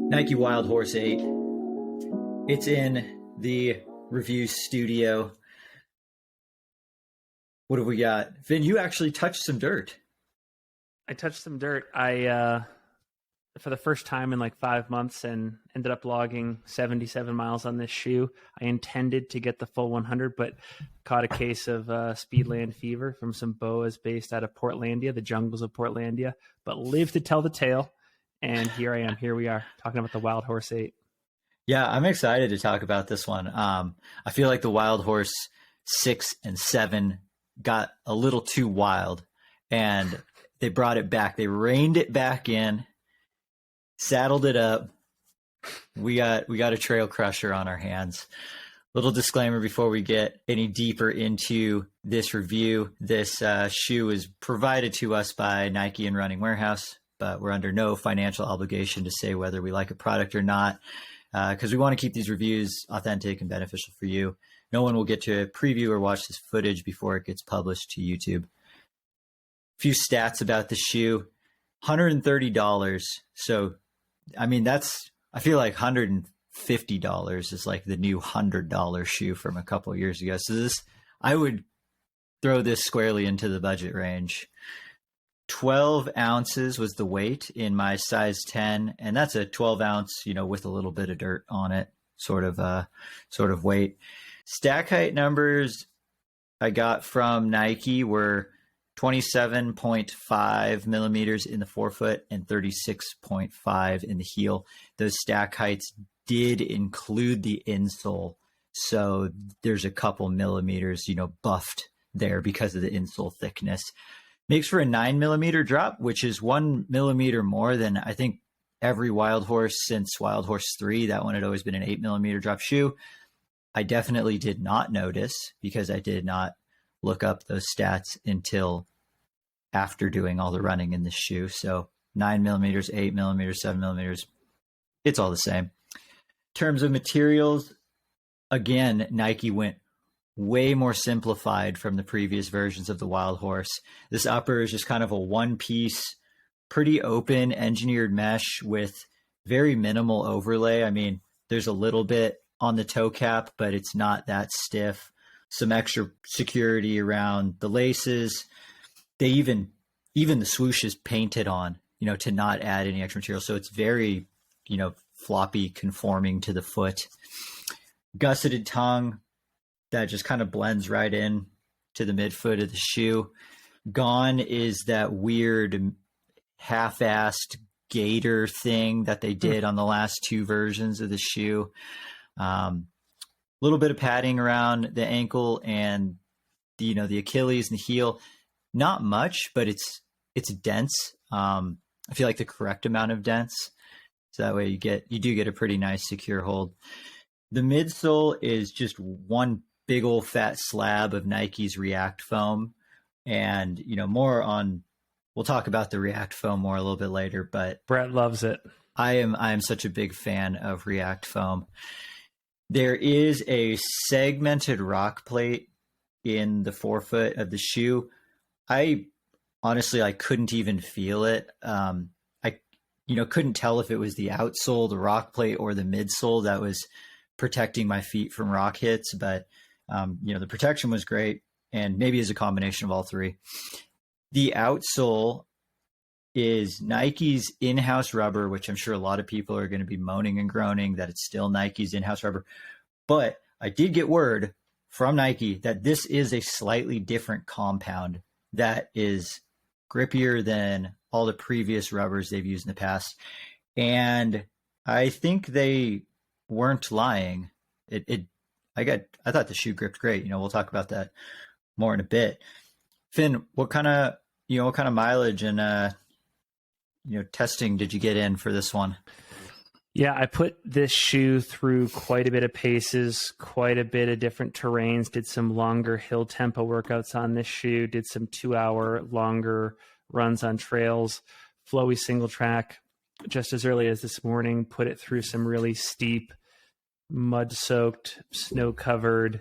Nike Wildhorse 8. It's in the review studio. What have we got? Vin, you actually touched some dirt. I touched some dirt. I for the first time in like 5 months and ended up logging 77 miles on this shoe. I intended to get the full 100, but caught a case of Speedland fever from some boas based out of Portlandia, the jungles of Portlandia, but lived to tell the tale. And here I am. Here we are talking about the Wildhorse 8. Yeah, I'm excited to talk about this one. I feel like the Wildhorse 6 and 7 got a little too wild, and they brought it back. They reined it back in, saddled it up. We got a trail crusher on our hands. Little disclaimer before we get any deeper into this review. This shoe is provided to us by Nike and Running Warehouse, but we're under no financial obligation to say whether we like a product or not, because we want to keep these reviews authentic and beneficial for you. No one will get to preview or watch this footage before it gets published to YouTube. A few stats about the shoe. $130. So, I mean, I feel like $150 is like the new $100 shoe from a couple of years ago. So I would throw this squarely into the budget range. 12 ounces was the weight in my size 10, and that's a 12 ounce, with a little bit of dirt on it, sort of weight. Stack height numbers I got from Nike were 27.5 millimeters in the forefoot and 36.5 in the heel. Those stack heights did include the insole, so there's a couple millimeters, buffed there because of the insole thickness. Makes for a 9 millimeter drop, which is 1 millimeter more than I think every Wildhorse since Wildhorse 3. That one had always been an 8 millimeter drop shoe. I definitely did not notice because I did not look up those stats until after doing all the running in this shoe. So 9 millimeters, 8 millimeters, 7 millimeters, it's all the same. In terms of materials, again, Nike went way more simplified from the previous versions of the Wildhorse. This upper is just kind of a one-piece, pretty open engineered mesh with very minimal overlay. I mean, there's a little bit on the toe cap, but it's not that stiff. Some extra security around the laces. They even the swoosh is painted on, to not add any extra material. So it's very, floppy, conforming to the foot. Gusseted tongue that just kind of blends right in to the midfoot of the shoe. Gone is that weird half-assed gator thing that they did on the last two versions of the shoe. Little bit of padding around the ankle and the Achilles and the heel. Not much, but it's dense. I feel like the correct amount of dense. So that way you do get a pretty nice secure hold. The midsole is just one big old fat slab of Nike's React foam. And, we'll talk about the React foam more a little bit later, but Brett loves it. I am such a big fan of React foam. There is a segmented rock plate in the forefoot of the shoe. I honestly, couldn't even feel it. I couldn't tell if it was the outsole, the rock plate, or the midsole that was protecting my feet from rock hits. But, the protection was great, and maybe is a combination of all three. The outsole is Nike's in-house rubber, which I'm sure a lot of people are going to be moaning and groaning that it's still Nike's in-house rubber. But I did get word from Nike that this is a slightly different compound that is grippier than all the previous rubbers they've used in the past. And I think they weren't lying. I thought the shoe gripped great. We'll talk about that more in a bit. Finn, what kind of mileage and testing did you get in for this one? Yeah, I put this shoe through quite a bit of paces, quite a bit of different terrains, did some longer hill tempo workouts on this shoe, did some 2-hour longer runs on trails, flowy single track. Just as early as this morning, put it through some really steep, mud-soaked, snow-covered,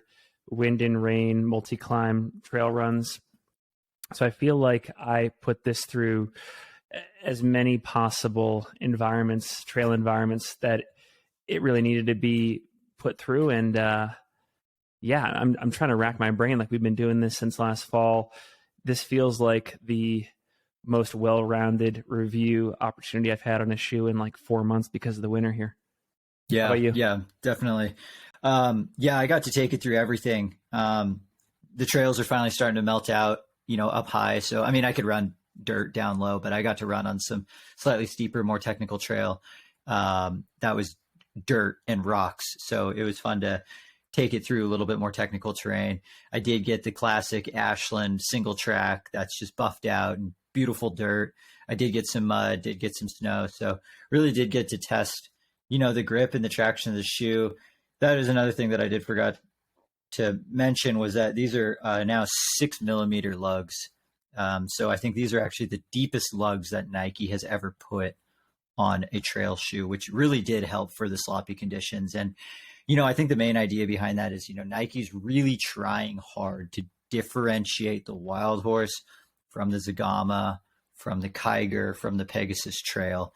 wind and rain, multi-climb trail runs. So I feel like I put this through as many possible environments, trail environments that it really needed to be put through. And yeah, I'm trying to rack my brain. Like, we've been doing this since last fall. This feels like the most well-rounded review opportunity I've had on a shoe in like 4 months because of the winter here. Yeah, How about you? yeah, definitely. Yeah, I got to take it through everything. The trails are finally starting to melt out, up high. So, I mean, I could run dirt down low, but I got to run on some slightly steeper, more technical trail that was dirt and rocks. So it was fun to take it through a little bit more technical terrain. I did get the classic Ashland single track that's just buffed out and beautiful dirt. I did get some mud, did get some snow. So really did get to test, the grip and the traction of the shoe. That is another thing that I did forgot to mention, was that these are now 6 millimeter lugs. So I think these are actually the deepest lugs that Nike has ever put on a trail shoe, which really did help for the sloppy conditions. And, I think the main idea behind that is, Nike's really trying hard to differentiate the Wildhorse from the Zagama, from the Kiger, from the Pegasus Trail.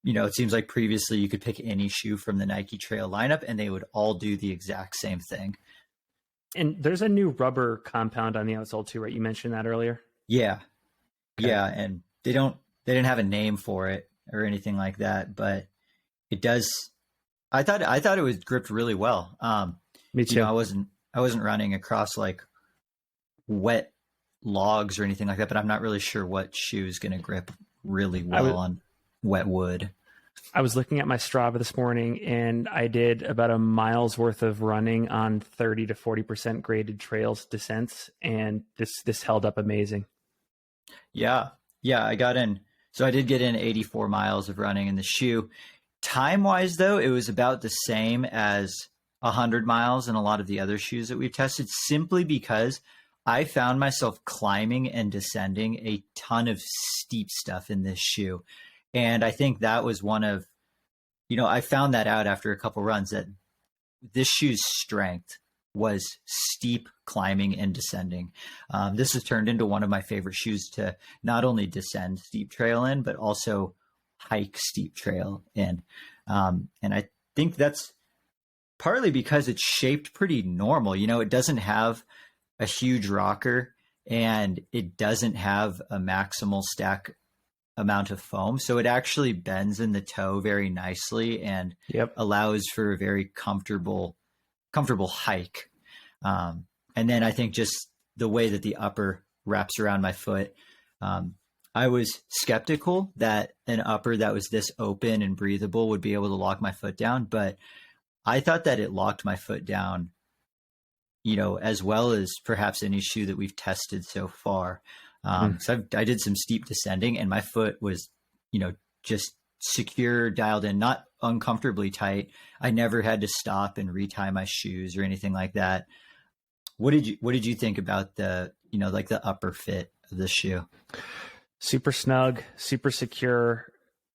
It seems like previously you could pick any shoe from the Nike Trail lineup and they would all do the exact same thing. And there's a new rubber compound on the outsole too, right? You mentioned that earlier. Yeah. Okay. Yeah. And they didn't have a name for it or anything like that, but it does. I thought it was gripped really well. Me too. I wasn't running across like wet logs or anything like that, but I'm not really sure what shoe is going to grip really well on wet wood. I was looking at my Strava this morning and I did about a mile's worth of running on 30 to 40% graded trails descents. And this held up amazing. Yeah. Yeah. I did get in 84 miles of running in the shoe. Time wise though, it was about the same as 100 miles in a lot of the other shoes that we've tested, simply because I found myself climbing and descending a ton of steep stuff in this shoe. And I think that was one of, I found that out after a couple runs, that this shoe's strength was steep climbing and descending. This has turned into one of my favorite shoes to not only descend steep trail in, but also hike steep trail in. And I think that's partly because it's shaped pretty normal. It doesn't have a huge rocker and it doesn't have a maximal stack amount of foam. So it actually bends in the toe very nicely and allows for a very comfortable hike. And then I think just the way that the upper wraps around my foot, I was skeptical that an upper that was this open and breathable would be able to lock my foot down, but I thought that it locked my foot down, as well as perhaps any shoe that we've tested so far. So I did some steep descending and my foot was, just secure, dialed in, not uncomfortably tight. I never had to stop and retie my shoes or anything like that. What did you think about the, like the upper fit of the shoe? Super snug, super secure,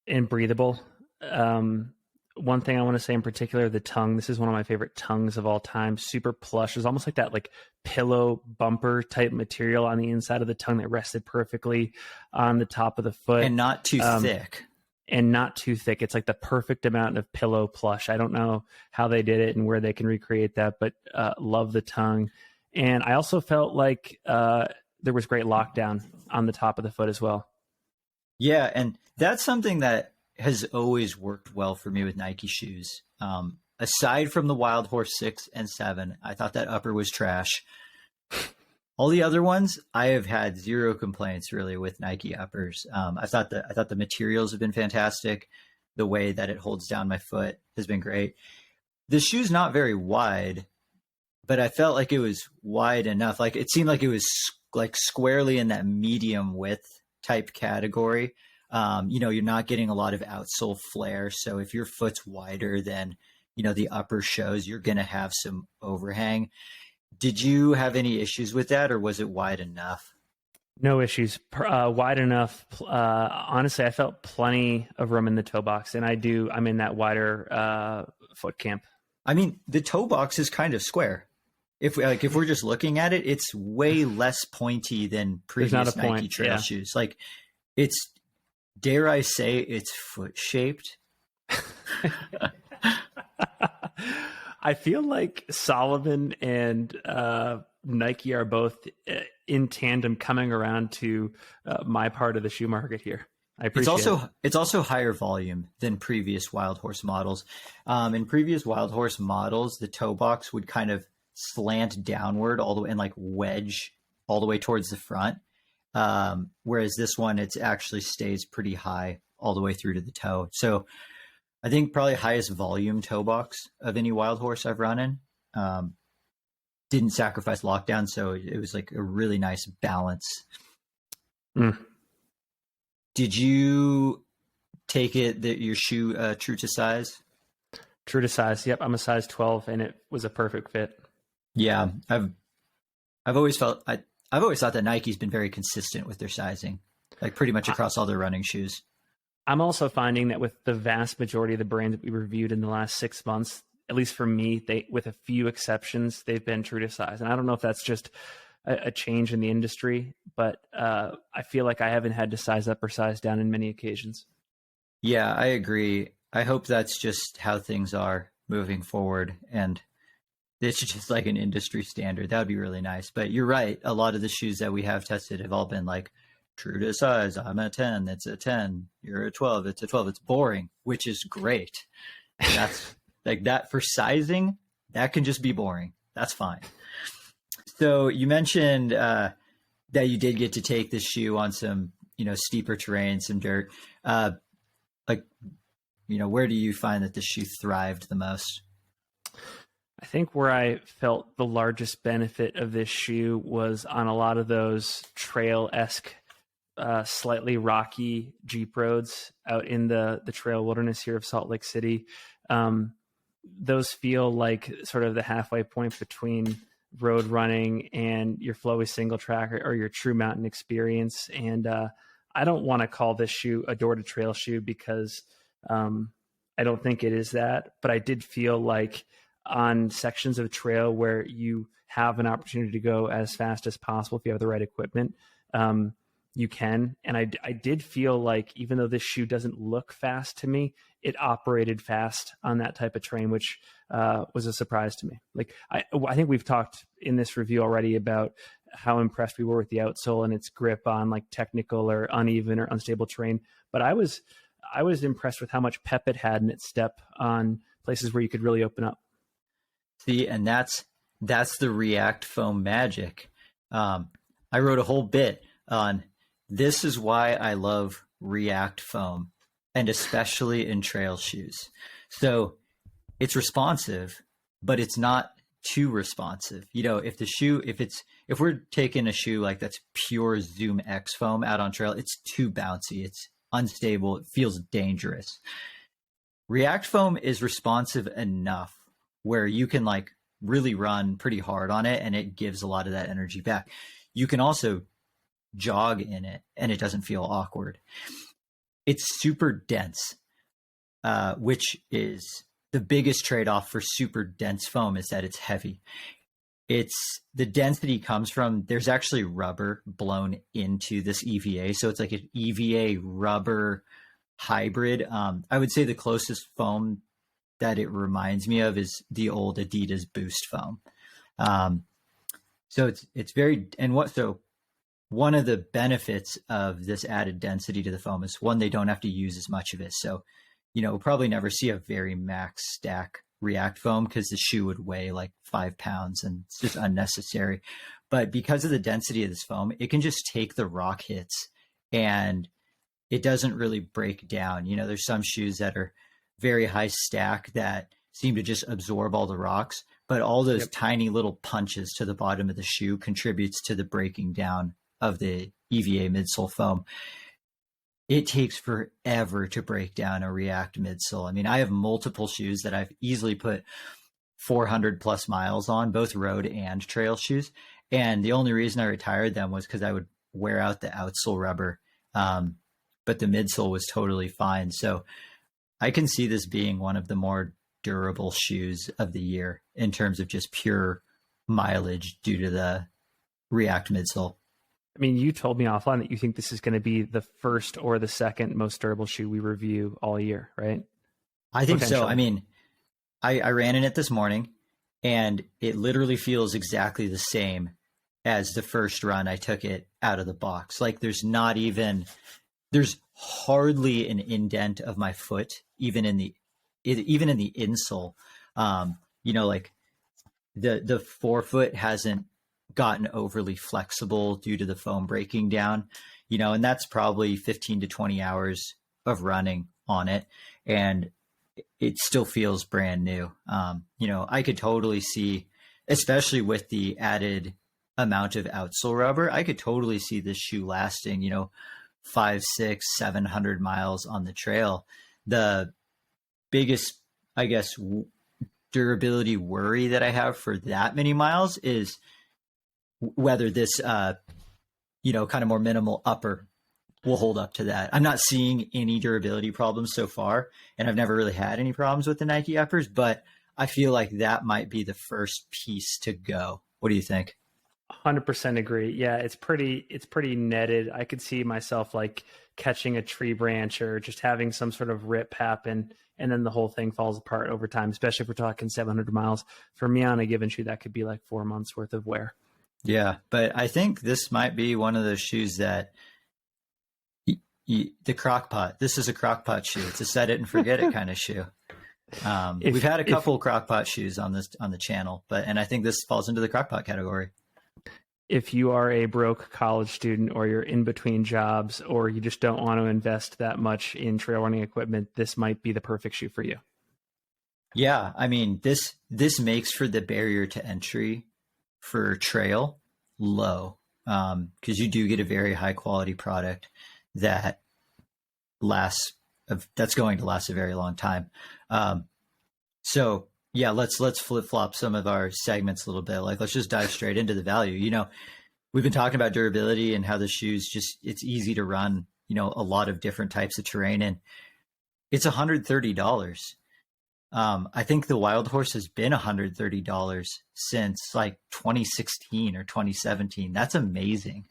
and breathable. One thing I want to say in particular, the tongue. This is one of my favorite tongues of all time. Super plush. It's almost like that like pillow bumper type material on the inside of the tongue that rested perfectly on the top of the foot. And not too thick. And not too thick. It's like the perfect amount of pillow plush. I don't know how they did it and where they can recreate that, but love the tongue. And I also felt like there was great lockdown on the top of the foot as well. Yeah, and that's something that has always worked well for me with Nike shoes. Aside from the Wildhorse 6 and 7, I thought that upper was trash. All the other ones, I have had zero complaints really with Nike uppers. I thought the materials have been fantastic. The way that it holds down my foot has been great. The shoe's not very wide, but I felt like it was wide enough. Like it seemed like it was like squarely in that medium width type category. You're not getting a lot of outsole flare. So if your foot's wider than, the upper shows, you're going to have some overhang. Did you have any issues with that, or was it wide enough? No issues. Wide enough. Honestly, I felt plenty of room in the toe box, and I'm in that wider foot camp. I mean, the toe box is kind of square. If we're just looking at it, it's way less pointy than previous Nike trail shoes. Like it's dare I say it's foot shaped? I feel like Solomon and Nike are both in tandem coming around to my part of the shoe market here. I appreciate it. It's also higher volume than previous Wildhorse models. In previous Wildhorse models, the toe box would kind of slant downward all the way and like wedge all the way towards the front. Whereas this one, it actually stays pretty high all the way through to the toe. So I think probably highest volume toe box of any Wildhorse I've run in. Didn't sacrifice lockdown, so it was like a really nice balance. Mm. Did you take it that your shoe true to size? True to size. Yep, I'm a size 12, and it was a perfect fit. Yeah, I've always thought that Nike's been very consistent with their sizing, like pretty much across all their running shoes. I'm also finding that with the vast majority of the brands that we reviewed in the last 6 months, at least for me, they, with a few exceptions, they've been true to size. And I don't know if that's just a change in the industry, but I feel like I haven't had to size up or size down in many occasions. Yeah, I agree. I hope that's just how things are moving forward, and it's just like an industry standard. That would be really nice. But you're right. A lot of the shoes that we have tested have all been like, true to size. I'm a 10. It's a 10. You're a 12. It's a 12. It's boring, which is great. That's like that for sizing. That can just be boring. That's fine. So you mentioned that you did get to take this shoe on some, steeper terrain, some dirt. Where do you find that this shoe thrived the most? I think where I felt the largest benefit of this shoe was on a lot of those trail-esque, slightly rocky Jeep roads out in the trail wilderness here of Salt Lake City. Those feel like sort of the halfway point between road running and your flowy single track or your true mountain experience. And I don't want to call this shoe a door to trail shoe because I don't think it is that, but I did feel like on sections of trail where you have an opportunity to go as fast as possible if you have the right equipment, you can. And I did feel like even though this shoe doesn't look fast to me, it operated fast on that type of terrain, which was a surprise to me. Like I think we've talked in this review already about how impressed we were with the outsole and its grip on like technical or uneven or unstable terrain. But I was impressed with how much pep it had in its step on places where you could really open up. See, and that's the React foam magic. I wrote a whole bit on this is why I love React foam, and especially in trail shoes. So it's responsive, but it's not too responsive. If we're taking a shoe like that's pure Zoom X foam out on trail, it's too bouncy. It's unstable. It feels dangerous. React foam is responsive enough where you can like really run pretty hard on it and it gives a lot of that energy back. You can also jog in it and it doesn't feel awkward. It's super dense, which is the biggest trade-off for super dense foam is that it's heavy. The density comes from, there's actually rubber blown into this EVA. So it's like an EVA rubber hybrid. I would say the closest foam that it reminds me of is the old Adidas Boost foam. So it's very, so one of the benefits of this added density to the foam is one, they don't have to use as much of it. So, we'll probably never see a very max stack React foam because the shoe would weigh like 5 pounds and it's just unnecessary. But because of the density of this foam, it can just take the rock hits and it doesn't really break down. There's some shoes that are very high stack that seem to just absorb all the rocks, but all those tiny little punches to the bottom of the shoe contributes to the breaking down of the EVA midsole foam. It takes forever to break down a React midsole. I mean, I have multiple shoes that I've easily put 400 plus miles on, both road and trail shoes. And the only reason I retired them was because I would wear out the outsole rubber. But the midsole was totally fine. So I can see this being one of the more durable shoes of the year in terms of just pure mileage due to the React midsole. I mean, you told me offline that you think this is going to be the first or the second most durable shoe we review all year, right? I think so. I mean, I ran in it this morning, and it literally feels exactly the same as the first run I took it out of the box. Like there's hardly an indent of my foot, even in the insole. Like the forefoot hasn't gotten overly flexible due to the foam breaking down, and that's probably 15 to 20 hours of running on it. And it still feels brand new. I could totally see, especially with the added amount of outsole rubber, I could totally see this shoe lasting, 5, 6, 700 miles on the trail. The biggest, I guess, durability worry that I have for that many miles is whether this, kind of more minimal upper will hold up to that. I'm not seeing any durability problems so far, and I've never really had any problems with the Nike uppers, but I feel like that might be the first piece to go. What do you think? 100% agree. Yeah, it's pretty netted. I could see myself like catching a tree branch or just having some sort of rip happen, and then the whole thing falls apart over time, especially if we're talking 700 miles. For me on a given shoe, that could be like 4 months worth of wear. Yeah, but I think this might be one of those shoes that the crock pot. This is a crock pot shoe. It's a set it and forget it kind of shoe. We've had a couple crock pot shoes on the channel, and I think this falls into the crock pot category. If you are a broke college student, or you're in between jobs, or you just don't want to invest that much in trail running equipment, this might be the perfect shoe for you. Yeah, I mean, this makes for the barrier to entry for trail low, because you do get a very high quality product that's going to last a very long time. So yeah, let's flip flop some of our segments a little bit. Like, let's just dive straight into the value. We've been talking about durability and how the shoes it's easy to run, a lot of different types of terrain, and it's $130. I think the Wildhorse has been $130 since like 2016 or 2017. That's amazing.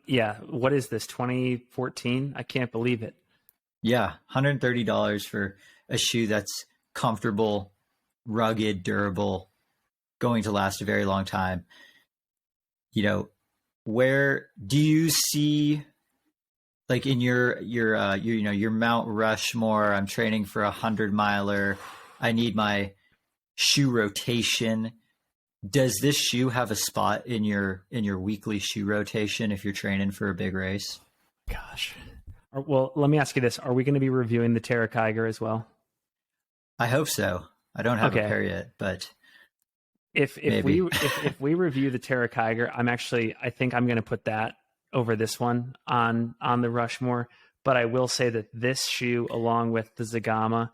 Yeah. What is this? 2014? I can't believe it. Yeah. $130 for a shoe that's comfortable, rugged, durable, going to last a very long time. Where do you see, like in your Mount Rushmore, I'm training for 100-miler, I need my shoe rotation. Does this shoe have a spot in your weekly shoe rotation if you're training for a big race? Gosh. Well, let me ask you this. Are we going to be reviewing the Terra Kiger as well? I hope so. I don't have a pair yet, but if we review the Terra Kiger, I think I'm going to put that over this one on the Rushmore. But I will say that this shoe, along with the Zagama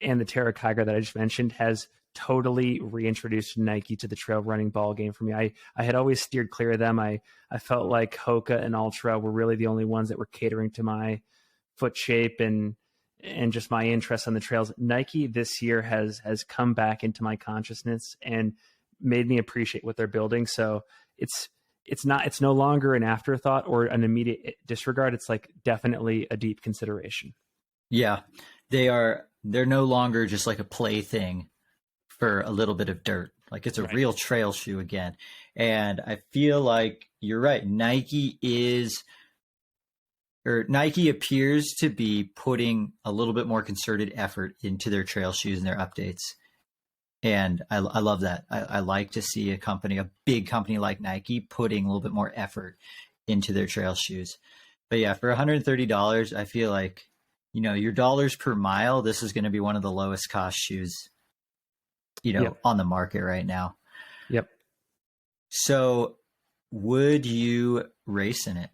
and the Terra Kiger that I just mentioned, has totally reintroduced Nike to the trail running ball game for me. I had always steered clear of them. I felt like Hoka and Ultra were really the only ones that were catering to my foot shape and just my interest on the trails. Nike this year has come back into my consciousness and made me appreciate what they're building. So it's no longer an afterthought or an immediate disregard. It's like definitely a deep consideration. Yeah, they're no longer just like a plaything for a little bit of dirt. Like, it's a real trail shoe again. And I feel like you're right. Nike appears to be putting a little bit more concerted effort into their trail shoes and their updates. And I love that. I like to see a big company like Nike putting a little bit more effort into their trail shoes. But yeah, for $130, I feel like, your dollars per mile, this is going to be one of the lowest cost shoes, on the market right now. Yep. So would you race in it?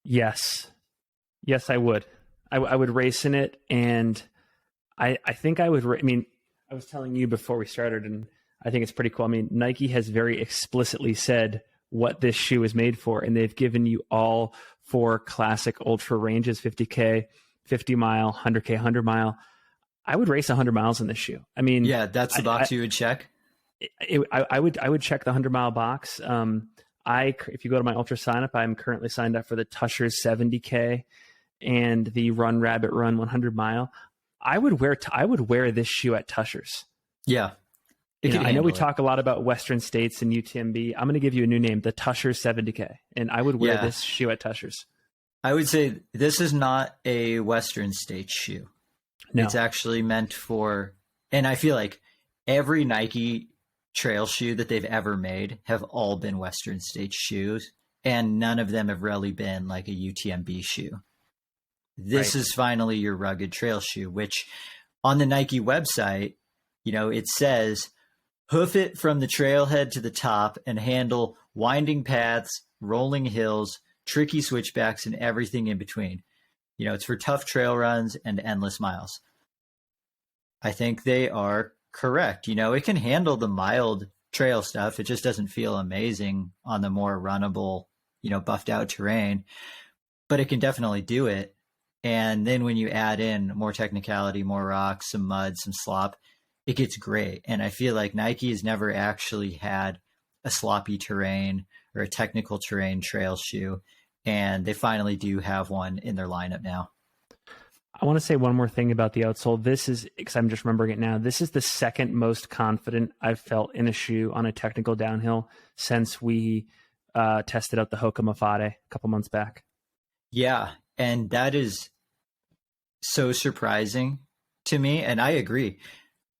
Yes, I would. I would race in it. And I think I would, I was telling you before we started, and I think it's pretty cool. Nike has very explicitly said what this shoe is made for, and they've given you all 4 classic ultra ranges: 50K, 50 mile, 100K, 100 mile. I would race 100 miles in this shoe. Yeah, that's the box you would check. I would check the 100-mile box. If you go to my ultra sign up, I'm currently signed up for the Tushers 70K and the Run Rabbit Run 100 mile. I would wear this shoe at Tushers. Yeah. I know we talk a lot about Western States and UTMB. I'm going to give you a new name, the Tushers 70K, and I would wear this shoe at Tushers. I would say this is not a Western States shoe. No. It's actually meant for, and I feel like every Nike trail shoe that they've ever made have all been Western States shoes, and none of them have really been like a UTMB shoe. This is finally your rugged trail shoe, which on the Nike website, it says, hoof it from the trailhead to the top and handle winding paths, rolling hills, tricky switchbacks, and everything in between. It's for tough trail runs and endless miles. I think they are correct. It can handle the mild trail stuff. It just doesn't feel amazing on the more runnable, buffed out terrain, but it can definitely do it. And then when you add in more technicality, more rocks, some mud, some slop, it gets great. And I feel like Nike has never actually had a sloppy terrain or a technical terrain trail shoe. And they finally do have one in their lineup now. I want to say one more thing about the outsole. This is, because I'm just remembering it now, this is the second most confident I've felt in a shoe on a technical downhill since we tested out the Hoka Mafate a couple months back. Yeah, and that is so surprising to me. And I agree.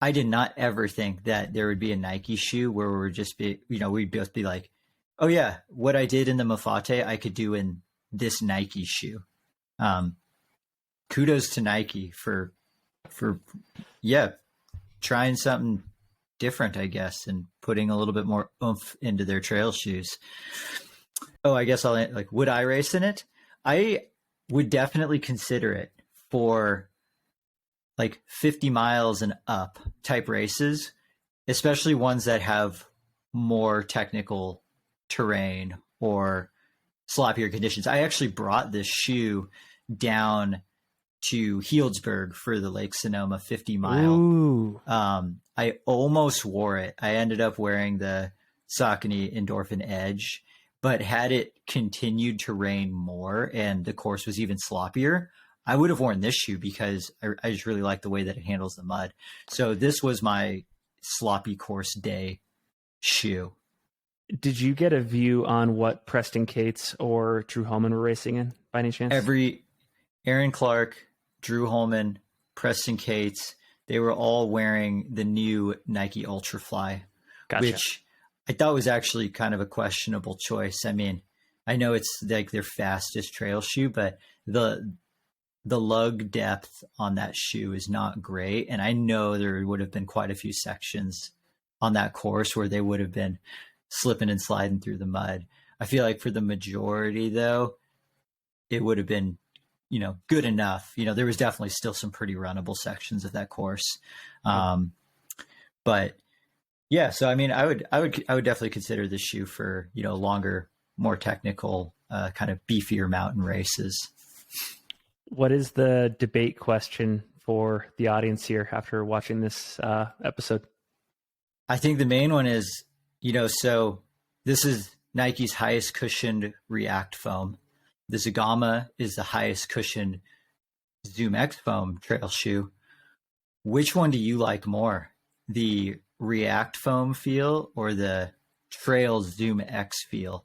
I did not ever think that there would be a Nike shoe where we would just be, we'd both be like, oh yeah, what I did in the Mafate, I could do in this Nike shoe. Kudos to Nike for trying something different, I guess, and putting a little bit more oomph into their trail shoes. Oh, I guess would I race in it? I would definitely consider it for 50 miles and up type races, especially ones that have more technical terrain or sloppier conditions. I actually brought this shoe down to Healdsburg for the Lake Sonoma 50 mile. I almost wore it. I ended up wearing the Saucony Endorphin Edge, but had it continued to rain more and the course was even sloppier, I would have worn this shoe because I just really like the way that it handles the mud. So this was my sloppy course day shoe. Did you get a view on what Preston Cates or Drew Holman were racing in by any chance? Aaron Clark, Drew Holman, Preston Cates, they were all wearing the new Nike Ultrafly, which I thought was actually kind of a questionable choice. I mean, I know it's like their fastest trail shoe, but the lug depth on that shoe is not great. And I know there would have been quite a few sections on that course where they would have been slipping and sliding through the mud. I feel like for the majority, though, it would have been, good enough. There was definitely still some pretty runnable sections of that course. But yeah, so I mean, I would definitely consider this shoe for, longer, more technical, kind of beefier mountain races. What is the debate question for the audience here after watching this episode? I think the main one is, so this is Nike's highest cushioned React foam. The Zagama is the highest cushioned Zoom X foam trail shoe. Which one do you like more? The React foam feel or the Trail Zoom X feel?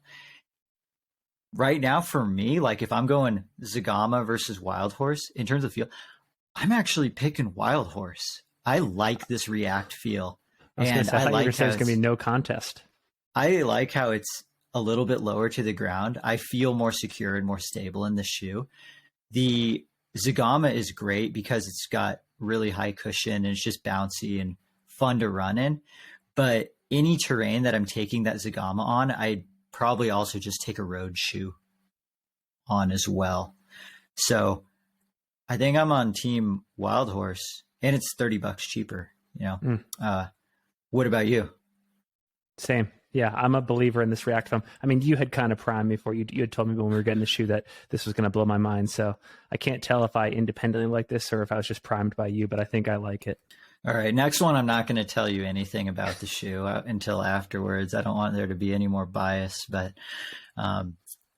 Right now for me, if I'm going Zagama versus Wildhorse in terms of feel, I'm actually picking Wildhorse. I like this React feel. I thought you were saying it's going to be no contest. I like how it's a little bit lower to the ground. I feel more secure and more stable in the shoe. The Zagama is great because it's got really high cushion and it's just bouncy and fun to run in. But any terrain that I'm taking that Zagama on, I'd probably also just take a road shoe on as well. So I think I'm on team Wildhorse, and it's $30 cheaper. What about you? Same. Yeah, I'm a believer in this React foam. I mean, you had kind of primed me before. You had told me when we were getting the shoe that this was going to blow my mind. So I can't tell if I independently like this or if I was just primed by you, but I think I like it. All right, next one. I'm not going to tell you anything about the shoe until afterwards. I don't want there to be any more bias, but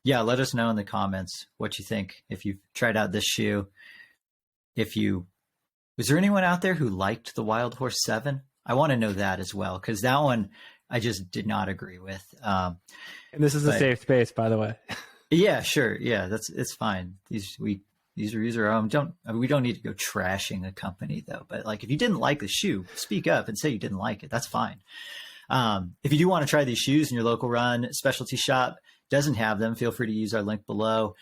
yeah, let us know in the comments what you think. If you've tried out this shoe, was there anyone out there who liked the Wildhorse 7? I want to know that as well, because that one I just did not agree with. And this is a safe space, by the way. Yeah, sure. Yeah, it's fine. These reviews are we don't need to go trashing a company though. But like, if you didn't like the shoe, speak up and say you didn't like it. That's fine. If you do want to try these shoes in your local run specialty shop doesn't have them, feel free to use our link below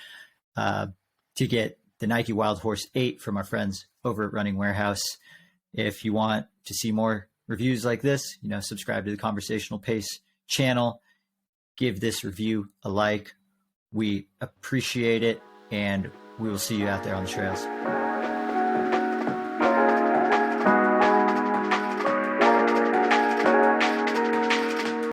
to get the Nike Wildhorse 8 from our friends over at Running Warehouse. If you want to see more reviews like this, subscribe to the Conversational Pace channel. Give this review a like. We appreciate it, and we will see you out there on the trails.